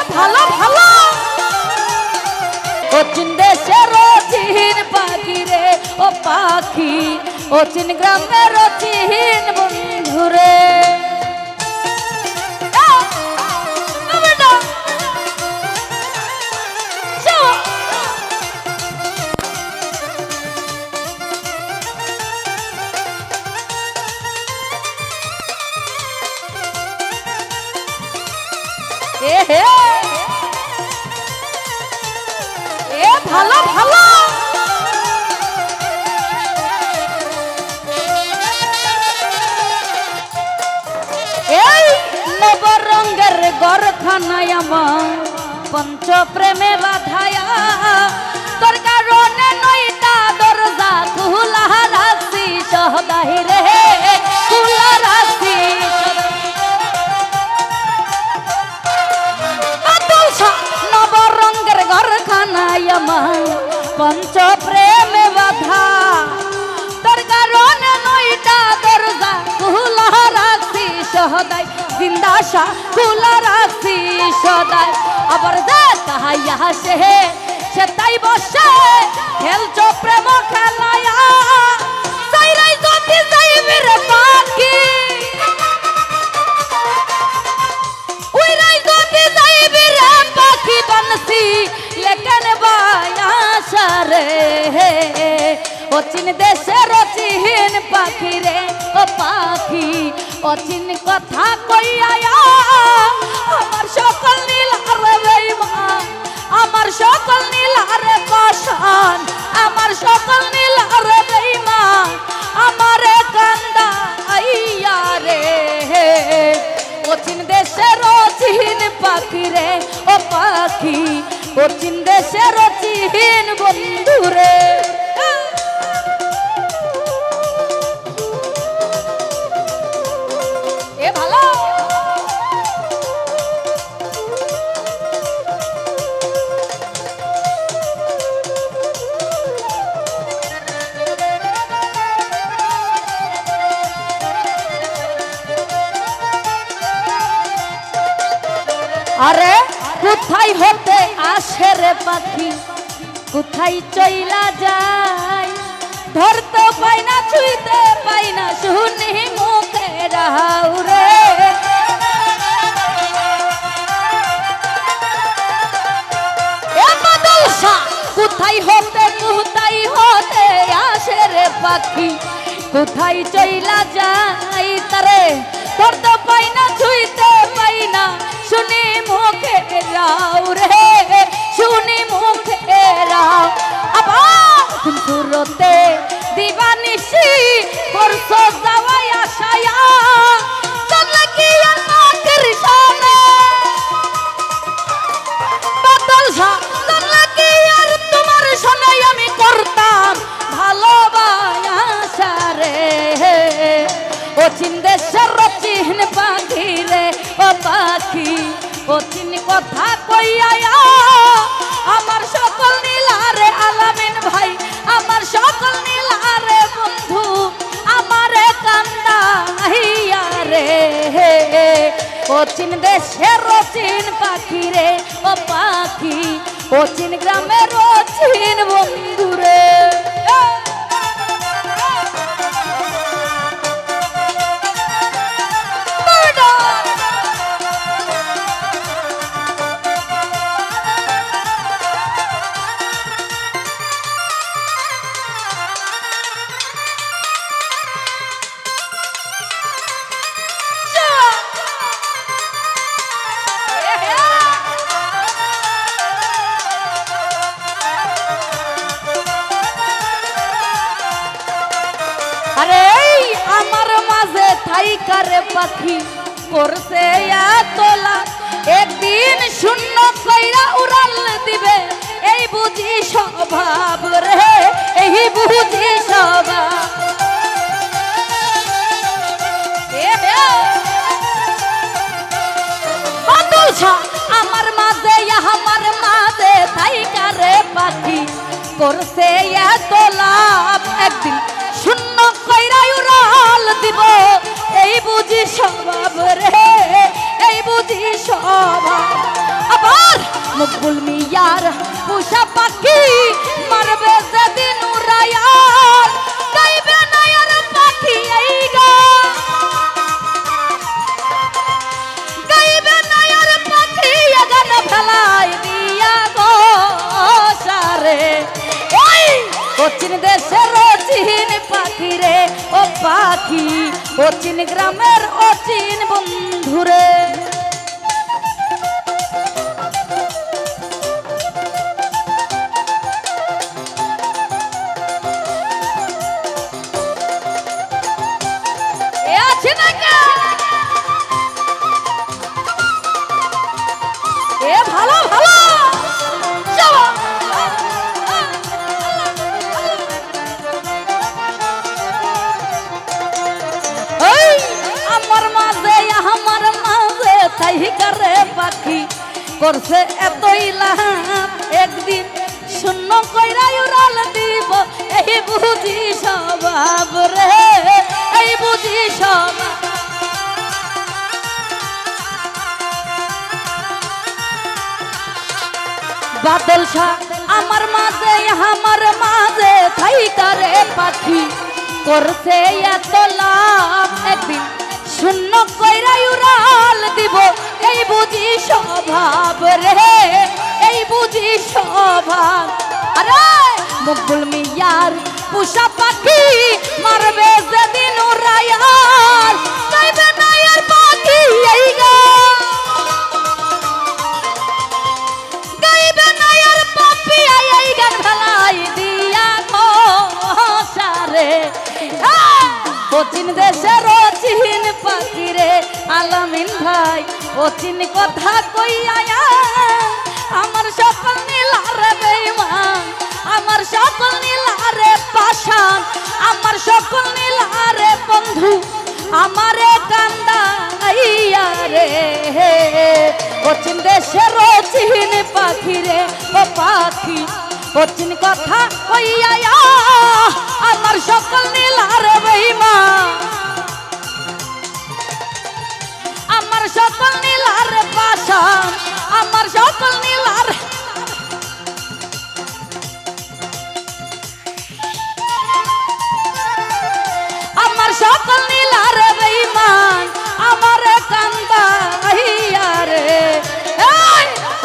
ভালো ভালো অচিন দেশের অচিন পাখি রে ও পাখি অচিন গ্রামের অচিন বন্ধুরে ভালো ভালো এই নবরঙ্গের গরখানায় আমার পঞ্চ প্রেমে বাধায়া তোর কারণে নইটা দরজা খোলা রাখছি সহদাই রে খোলা রাখছি নবরঙ্গের ঘরখানায় আমার পঞ্চ প্রেমে বাধা তোর কারণে নইটা দরজা খোলা রাখছি সদাই জিন্দাশা খোলা রাখছি সদাই আবার দেখাইয়া সে তাই বসে খেলছো প্রেম খেলায়া সাইরাই যদি যাইবি রে পাখি উইরাই যদি যাইবি রে পাখি বনসি লেকেন বায়াসা রে অচিন দেশের অচিন পাখি রে ও পাখি অচিন কথা কইয়া আমার সকল নীল রে বেঈমান আমার সকল নীল রে কশন আমার সকল নীল রে বেঈমান আমারে কান্দা আইয়া রে অচিন দেশের অচিন পাখি রে ও পাখি অচিন দেশের অচিন বন্ধুরে এ ভালো আরে কোথায় হতে আসে রে পাখি কোথায় চইলা যায় ধরতে পাই না ছুঁইতে পাই না শুনি মুখে রাও রে কোথায় হতে আসে রে পাখি কোথায় চইলা যায় তারে ধরতে পাই না ছুঁইতে পাই না শুনি মুখে রাও রে শুনি মুখে রাও আবার সুরতে দিবানিশি করছো যাওয়াই আশায়া চলে কি আর মাটির সামনে বাদল চলে কি আর তোমার সনে আমি করতাম ভালোবাসা রে অচিন দেশের অচিন পাখি রে ও পাখি অচিন কথা কইয়া আমার সকল নীলারে আলামিন ভাই আমার সকল নীলারে বন্ধু আমারে কান্দা হিয়া রে অচিন দেশের অচিন পাখি রে ও পাখি অচিন গ্রামের অচিন বন্ধু রে করে পাখি করছে তোলা একদিন শূন্য কইরা উড়াল দিবে এই বুঝি স্বভাব রে এই বুঝি স্বভাব আমার মাঝে তাই করে পাখি করছে তোলা একদিন শূন্য কইরা উড়াল দিব এই বুঝি স্বভাব রে এই বুঝি স্বভাব মকবুল মিয়ার পোষা পাখি মারবে যেদিন উড়াইয়ার গাইবে না আর পাখি এই গান গাইবে না আর পাখি গান ফেলাই দিয়া গো সারে ওই কোচিন দেশের অচিন পাখি রে ও পাখি অচিন গ্রামের অচিন বন্ধুরে ভালো ভালো আমার মাঝে তাই করে পাখি করছে এতই লাভ একদিন শূন্য কইরা উড়াল দিব এই বুঝি স্বভাব রে এই বুঝি স্বভাব বাদল শাহ আমার মাঝে থাই করে পাখি করছে এত লাভ একদিন শূন্য কইরা উড়াল দিব এই বুঝি স্বভাব রে এই বুঝি স্বভাব আরে মকবুল মিয়ার পোষা পাখি মারবে যেদিন উড়াইয়ার গাইবে না আর পাখি এই গান গাইবে না আর পাখি এই গান ভেলাই দিয়া গো সারে অচিন দেশের অচিন পাখি রে আলামিন ভাই অচিন কথা কইয়া আমার সকল নীলারে বেঈমান আমার সকল নীলারে পাশান আমার সকল নীলারে বন্ধু আমারে কান্দাইয়া রে অচিন দেশের অচিন পাখি রে ও পাখি অচিন কথা কইয়া আমার সকল নীলারে বেঈমান আমার সকল নীলারে পাশান আমার সকল নীলারে আমার সকল নীলারে বেঈমান আমারে কান্দাইয়া রে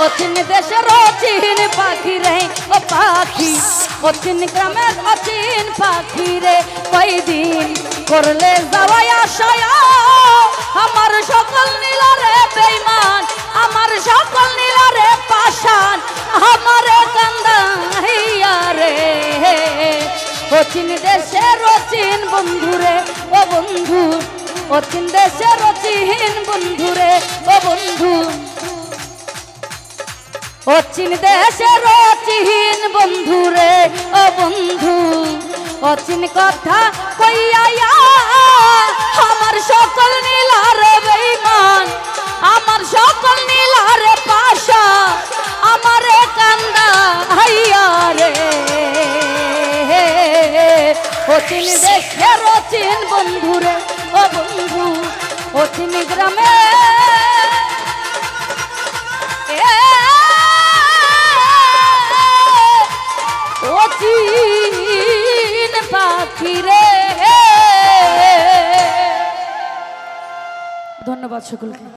অচিন দেশের অচিন পাখি রে ও পাখি অচিন গ্রামের অচিন পাখি রে কয়দিন করলে যাওয়াই আশায়া আমার সকল নীলারে বেঈমান আমার সকল নীলারে পাশান আমারে কান্দাইয়া রে অচিন দেশের অচিন বন্ধুরে ও বন্ধু অচিন দেশের অচিন বন্ধুরে ও বন্ধু অচিন দেশের অচিন বন্ধুরে ও বন্ধু অচিন কথা কইয়া আমার সকল নীলারে বেঈমান আমার সকল নীলারে পাশা আমারে কান্দাইয়া রে অচিন দেশের অচিন বন্ধুরে ও বন্ধু অচিন গ্রামে অচিন পাখি রে ধন্যবাদ সকলকে।